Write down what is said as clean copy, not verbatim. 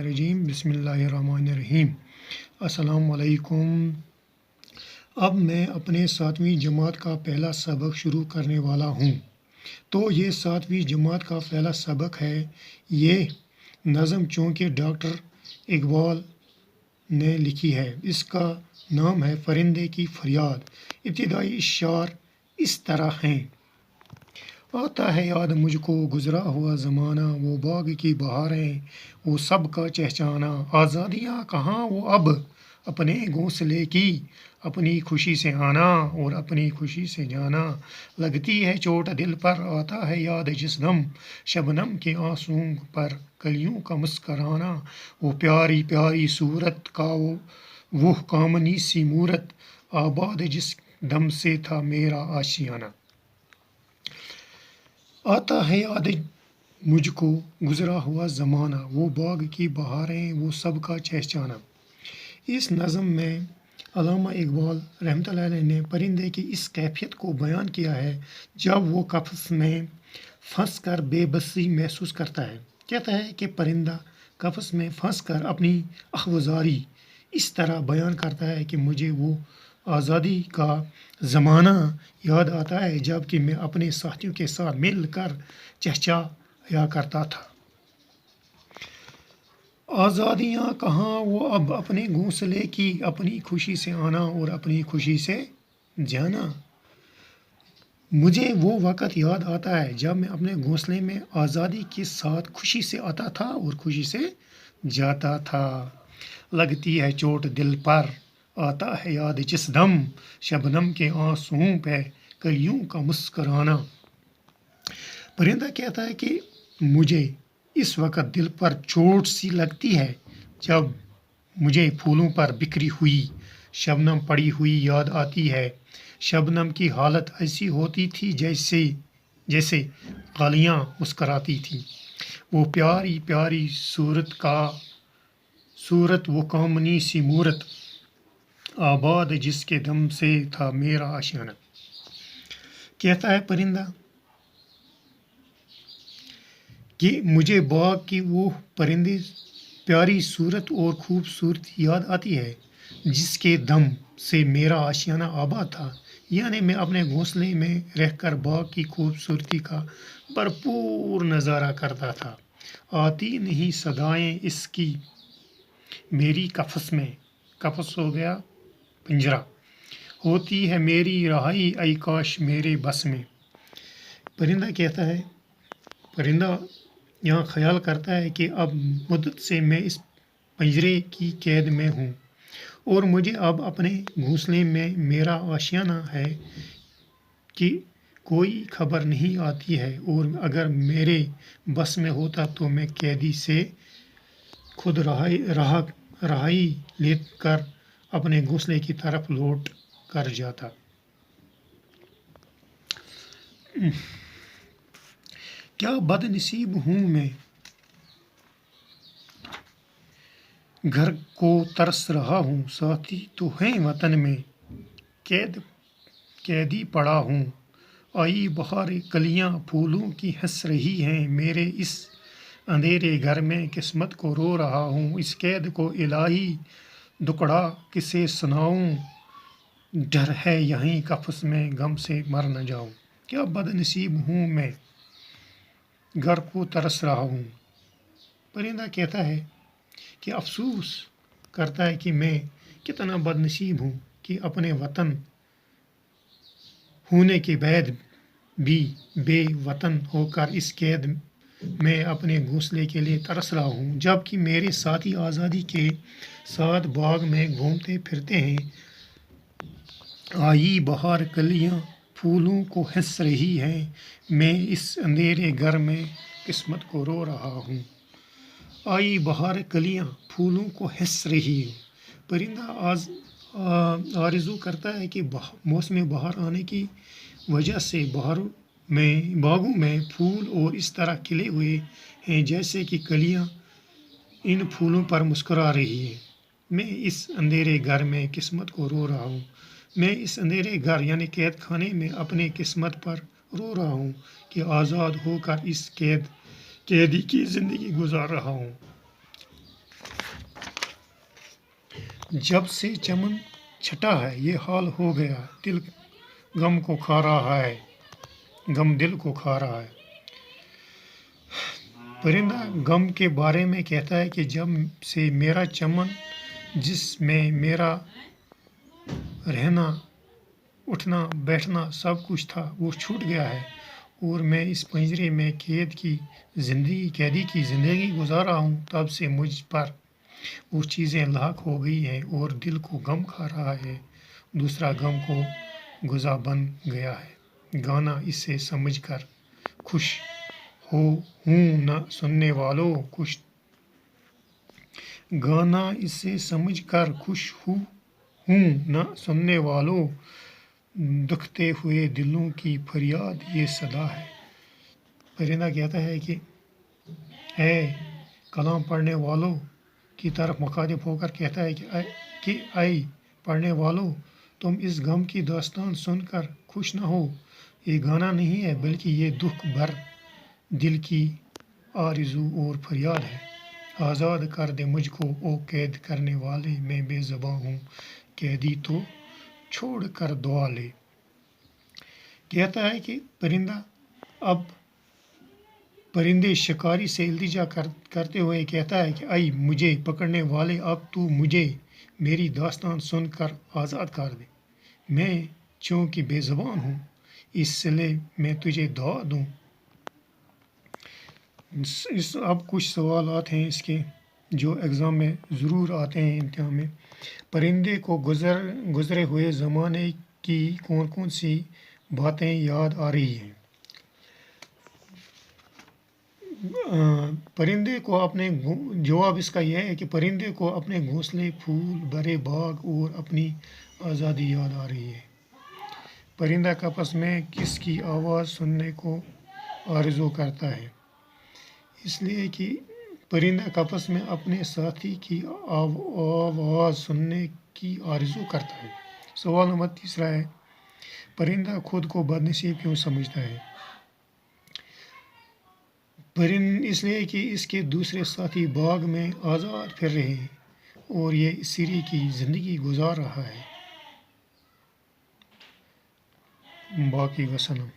रजीम बिस्मिल्लाहिर्रहमानिर्रहीम। अस्सलाम वालेकुम। अब मैं अपने 7वीं जमात का पहला सबक शुरू करने वाला हूँ। तो ये 7वीं जमात का पहला सबक है। ये नज़म चूँकि डॉक्टर इकबाल ने लिखी है। इसका नाम है परिंदे की फरियाद। इब्तिदाई इशार इस तरह हैं। आता है याद मुझको गुज़रा हुआ ज़माना, वो बाग की बहारें, वो सब का चहचाना। आज़ादियाँ कहाँ वो अब अपने घोंसले की, अपनी खुशी से आना और अपनी खुशी से जाना। लगती है चोट दिल पर, आता है याद जिस दम, शबनम के आंसुओं पर कलियों का मुस्कराना। वो प्यारी प्यारी सूरत का वो कामनी सी मूरत, आबाद जिस दम से था मेरा आशियाना। आता है याद मुझको गुज़रा हुआ ज़माना, वो बाग की बहारें, वो सब का चहचाना। इस नज़म में अल्लामा इकबाल रहमतुल्लाह अलैह ने परिंदे की इस कैफियत को बयान किया है जब वो कफ़स में फंस कर बेबसी महसूस करता है। कहता है कि परिंदा कफ़स में फंस कर अपनी अख्वज़ारी इस तरह बयान करता है कि मुझे वो आज़ादी का ज़माना याद आता है जबकि मैं अपने साथियों के साथ मिल कर चहचहाया करता था। आज़ादियाँ कहाँ वो अब अपने घोंसले की, अपनी खुशी से आना और अपनी खुशी से जाना। मुझे वो वक़्त याद आता है जब मैं अपने घोंसले में आज़ादी के साथ खुशी से आता था और खुशी से जाता था। लगती है चोट दिल पर, आता है याद जिस दम, शबनम के आंसुओं पे कलियों का मुस्कुराना। परिंदा कहता है कि मुझे इस वक़्त दिल पर चोट सी लगती है जब मुझे फूलों पर बिखरी हुई शबनम पड़ी हुई याद आती है। शबनम की हालत ऐसी होती थी जैसे कलियाँ मुस्कराती थी। वो प्यारी प्यारी सूरत वो कामनी सी मूरत, आबाद जिसके दम से था मेरा आशियाना। कहता है परिंदा कि मुझे बाग की वो परिंदे प्यारी सूरत और खूबसूरती याद आती है जिसके दम से मेरा आशियाना आबाद था। यानी मैं अपने घोंसले में रहकर बाग की खूबसूरती का भरपूर नज़ारा करता था। आती नहीं सदाएं इसकी मेरी कफ़स हो गया पिंजरा, होती है मेरी रहाई ऐ काश मेरे बस में। परिंदा कहता है, परिंदा यहाँ ख्याल करता है कि अब मुद्दत से मैं इस पिंजरे की कैद में हूँ और मुझे अब अपने घोंसले में मेरा आशियाना है कि कोई खबर नहीं आती है और अगर मेरे बस में होता तो मैं कैदी से खुद रहाई लेकर अपने घोंसले की तरफ लौट कर जाता। क्या बदनसीब हूँ मैं, घर को तरस रहा हूँ, साथी तो हैं वतन में, कैदी पड़ा हूँ। आई बहार कलियाँ फूलों की हंस रही हैं, मेरे इस अंधेरे घर में किस्मत को रो रहा हूँ। इस कैद को इलाही दुकड़ा किसे सुनाऊँ, डर है यहीं कफ़स में गम से मर न जाऊँ। क्या बदनसीब हूँ मैं, घर को तरस रहा हूँ। परिंदा कहता है कि अफसोस करता है कि मैं कितना बदनसीब हूँ कि अपने वतन होने के बाद भी बेवतन होकर इस कैद में अपने घोंसले के लिए तरस रहा हूँ जबकि मेरे साथी आज़ादी के साथ बाग में घूमते फिरते हैं। आई बहार कलियाँ फूलों को हंस रही हैं, मैं इस अंधेरे घर में किस्मत को रो रहा हूँ। आई बहार कलियाँ फूलों को हंस रही है। परिंदा आरज़ू करता है कि मौसम बहार आने की वजह से बागों में फूल और इस तरह खिले हुए हैं जैसे कि कलियाँ इन फूलों पर मुस्कुरा रही हैं। मैं इस अंधेरे घर में किस्मत को रो रहा हूँ। मैं इस अंधेरे घर यानी कैद खाने में अपनी किस्मत पर रो रहा हूँ कि आज़ाद होकर इस कैदी की ज़िंदगी गुजार रहा हूँ। जब से चमन छटा है ये हाल हो गया, दिल गम को खा रहा है, गम दिल को खा रहा है। परिंदा गम के बारे में कहता है कि जब से मेरा चमन, जिसमें मेरा रहना उठना बैठना सब कुछ था, वो छूट गया है और मैं इस पिंजरे में कैदी की ज़िंदगी गुजार रहा हूँ। तब से मुझ पर वो चीज़ें लाख हो गई हैं और दिल को गम खा रहा है, दूसरा गम को गुज़ा बन गया है। गाना इसे समझकर खुश हूँ न सुनने वालों, गाना इसे समझकर खुश हूँ न सुनने वालों, दुखते हुए दिलों की फरियाद ये सदा है। परिंदा कहता है कि कलाम पढ़ने वालों की तरफ मुखातिब होकर कहता है कि आई पढ़ने वालों, तुम इस गम की दास्तान सुनकर खुश न हो। ये गाना नहीं है बल्कि ये दुख भर दिल की आरज़ू और फरियाद है। आज़ाद कर दे मुझको ओ कैद करने वाले, मैं बेज़ुबां हूँ कैदी तो छोड़ कर दुआ ले। कहता है कि परिंदे शिकारी से इल्तिजा करते हुए कहता है कि आई मुझे पकड़ने वाले, अब तू मुझे मेरी दास्तान सुनकर आज़ाद कर दे। मैं चूँकि बेज़ुबान हूँ इसलिए मैं तुझे दुआ दूँ। अब कुछ सवालात हैं इसके जो एग्ज़ाम में ज़रूर आते हैं, इम्तिहान में। परिंदे को गुज़रे हुए ज़माने की कौन कौन सी बातें याद आ रही हैं? परिंदे को अपने जवाब इसका यह है कि परिंदे को अपने घोंसले, फूल भरे बाग और अपनी आज़ादी याद आ रही है। परिंदा कपस में किसकी आवाज़ सुनने को आरज़ू करता है? इसलिए कि परिंदा कपस में अपने साथी की आवाज़ सुनने की आरज़ू करता है। सवाल नंबर 3 है, परिंदा खुद को बदनसीब क्यों समझता है? इसलिए कि इसके दूसरे साथी बाग में आज़ाद फिर रहे हैं और ये सिरी की ज़िंदगी गुजार रहा है। बाकी वसलम।